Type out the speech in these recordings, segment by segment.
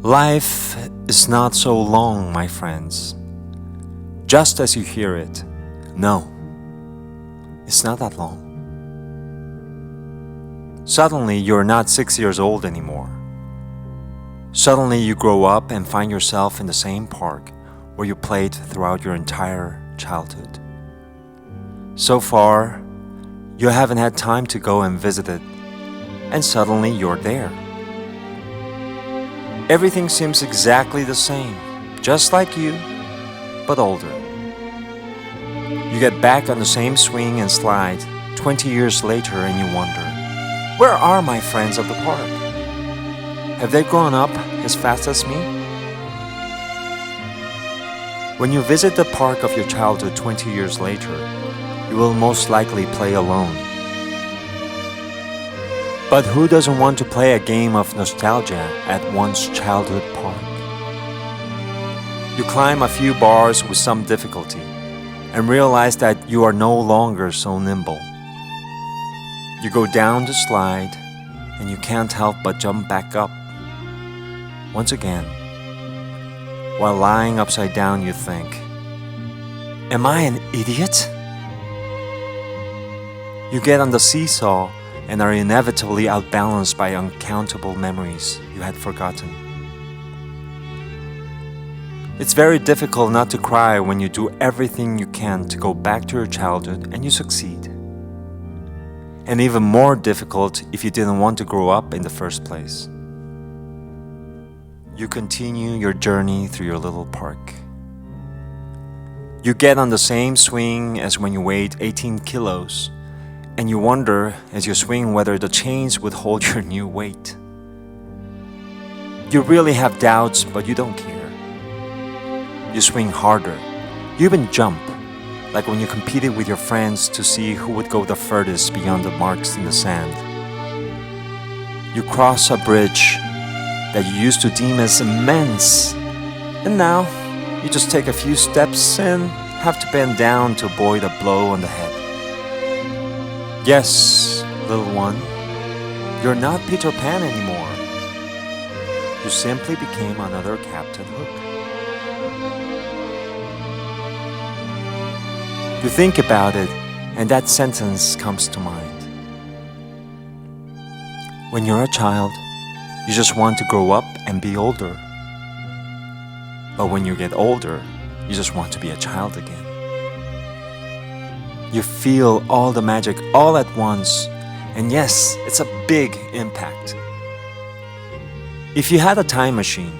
Life is not so long, my friends. Just as you hear it, no, it's not that long. Suddenly, you're not 6 years old anymore. Suddenly, you grow up and find yourself in the same park where you played throughout your entire childhood. So far, you haven't had time to go and visit it, and suddenly you're there. Everything seems exactly the same, just like you, but older. You get back on the same swing and slide 20 years later and you wonder, where are my friends of the park? Have they grown up as fast as me? When you visit the park of your childhood 20 years later, you will most likely play alone. But who doesn't want to play a game of nostalgia at one's childhood park? You climb a few bars with some difficulty and realize that you are no longer so nimble. You go down the slide and you can't help but jump back up. Once again, while lying upside down, you think, am I an idiot? You get on the seesaw and are inevitably outbalanced by uncountable memories you had forgotten. It's very difficult not to cry when you do everything you can to go back to your childhood and you succeed. And even more difficult if you didn't want to grow up in the first place. You continue your journey through your little park. You get on the same swing as when you weighed 18 kilos, and you wonder as you swing whether the chains would hold your new weight. You really have doubts, but you don't care. You swing harder. You even jump, like when you competed with your friends to see who would go the furthest beyond the marks in the sand. You cross a bridge that you used to deem as immense, and now you just take a few steps and have to bend down to avoid a blow on the head. Yes, little one, you're not Peter Pan anymore. You simply became another Captain Hook. You think about it, and that sentence comes to mind. When you're a child, you just want to grow up and be older. But when you get older, you just want to be a child again. You feel all the magic all at once, and yes, it's a big impact. If you had a time machine,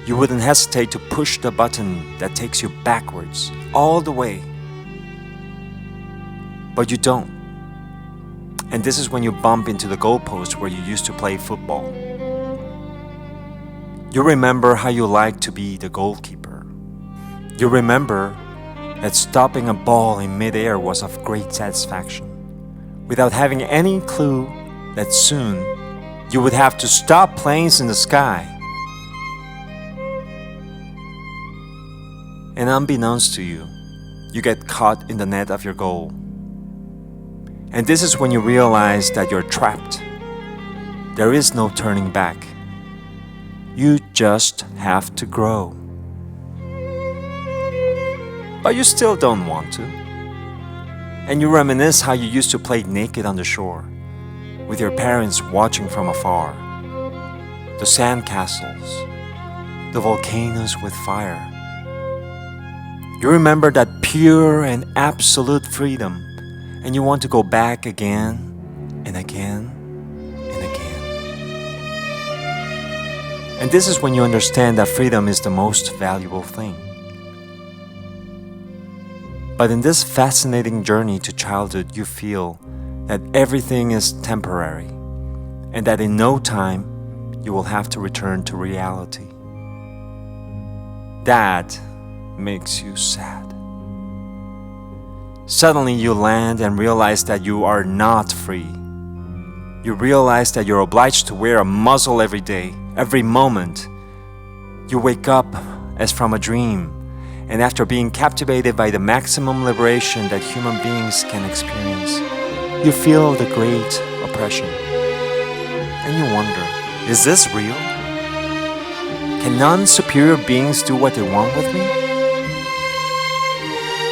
you wouldn't hesitate to push the button that takes you backwards, all the way. But you don't. And this is when you bump into the goalpost where you used to play football. You remember how you liked to be the goalkeeper. You remember that stopping a ball in midair was of great satisfaction, without having any clue that soon you would have to stop planes in the sky. And unbeknownst to you, you get caught in the net of your goal. And this is when you realize that you're trapped. There is no turning back. You just have to grow. But you still don't want to. And you reminisce how you used to play naked on the shore, with your parents watching from afar. The sandcastles, the volcanoes with fire. You remember that pure and absolute freedom, and you want to go back again and again and again. And this is when you understand that freedom is the most valuable thing. But in this fascinating journey to childhood, you feel that everything is temporary and that in no time you will have to return to reality. That makes you sad. Suddenly you land and realize that you are not free. You realize that you're obliged to wear a muzzle every day, every moment. You wake up as from a dream, and after being captivated by the maximum liberation that human beings can experience, you feel the great oppression. And you wonder, is this real? Can non-superior beings do what they want with me?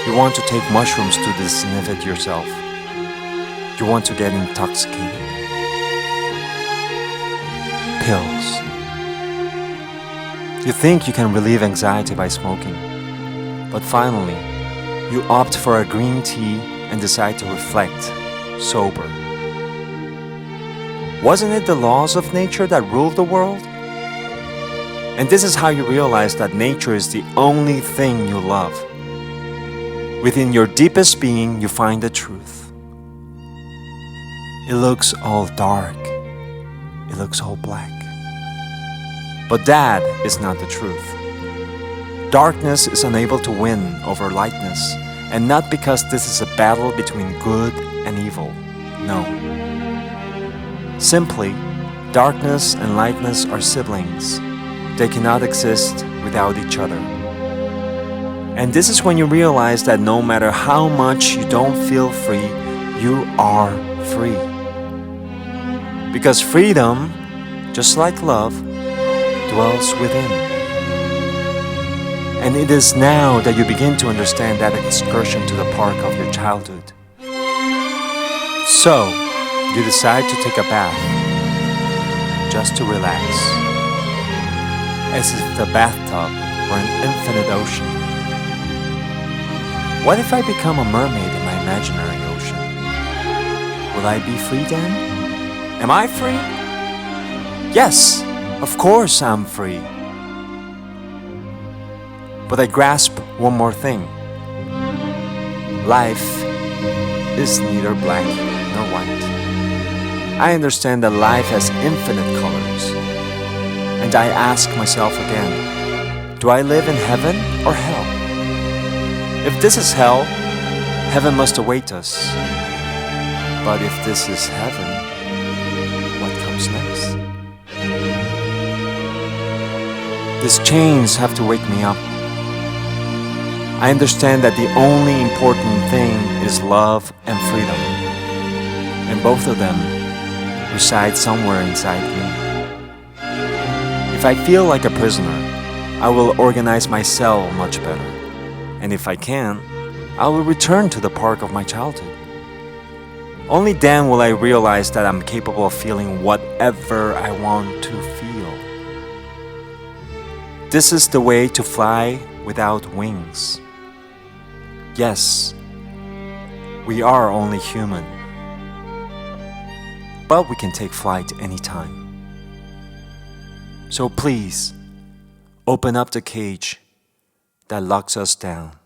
You want to take mushrooms to disinhibit yourself. You want to get intoxicated. Pills. You think you can relieve anxiety by smoking, but finally, you opt for a green tea and decide to reflect, sober. Wasn't it the laws of nature that ruled the world? And this is how you realize that nature is the only thing you love. Within your deepest being, you find the truth. It looks all dark. It looks all black. But that is not the truth. Darkness is unable to win over lightness, and not because this is a battle between good and evil. No. Simply, darkness and lightness are siblings. They cannot exist without each other. And this is when you realize that no matter how much you don't feel free, you are free. Because freedom, just like love, dwells within. And it is now that you begin to understand that excursion to the park of your childhood. So, you decide to take a bath, just to relax, as if the bathtub were an infinite ocean. What if I become a mermaid in my imaginary ocean? Will I be free then? Am I free? Yes, of course I'm free. But I grasp one more thing. Life is neither black nor white. I understand that life has infinite colors. And I ask myself again, do I live in heaven or hell? If this is hell, heaven must await us. But if this is heaven, what comes next? These chains have to wake me up. I understand that the only important thing is love and freedom. And both of them reside somewhere inside me. If I feel like a prisoner, I will organize my cell much better. And if I can, I will return to the park of my childhood. Only then will I realize that I'm capable of feeling whatever I want to feel. This is the way to fly without wings. Yes, we are only human, but we can take flight anytime. So please, open up the cage that locks us down.